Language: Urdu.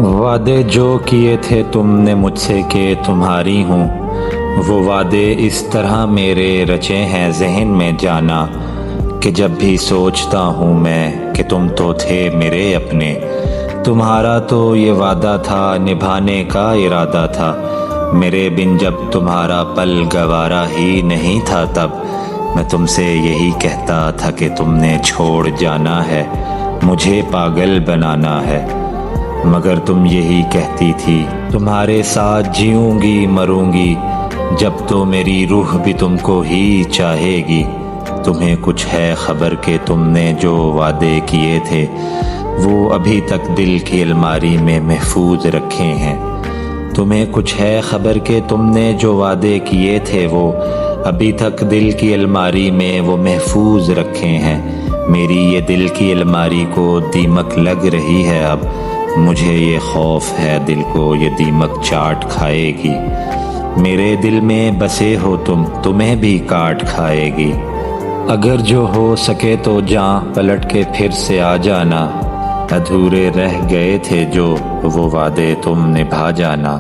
وعدے جو کیے تھے تم نے مجھ سے کہ تمہاری ہوں، وہ وعدے اس طرح میرے رچے ہیں ذہن میں جانا کہ جب بھی سوچتا ہوں میں کہ تم تو تھے میرے اپنے، تمہارا تو یہ وعدہ تھا نبھانے کا ارادہ تھا، میرے بن جب تمہارا پل گوارا ہی نہیں تھا تب میں تم سے یہی کہتا تھا کہ تم نے چھوڑ جانا ہے، مجھے پاگل بنانا ہے، مگر تم یہی کہتی تھی تمہارے ساتھ جیوں گی مروں گی، جب تو میری روح بھی تم کو ہی چاہے گی، تمہیں کچھ ہے خبر کہ تم نے جو وعدے کیے تھے وہ ابھی تک دل کی الماری میں محفوظ رکھے ہیں، تمہیں کچھ ہے خبر کہ تم نے جو وعدے کیے تھے وہ ابھی تک دل کی الماری میں وہ محفوظ رکھے ہیں، میری یہ دل کی الماری کو دیمک لگ رہی ہے، اب مجھے یہ خوف ہے دل کو یہ دیمک چاٹ کھائے گی، میرے دل میں بسے ہو تم تمہیں بھی کاٹ کھائے گی، اگر جو ہو سکے تو جاں پلٹ کے پھر سے آ جانا، ادھورے رہ گئے تھے جو وہ وعدے تم نبھا جانا۔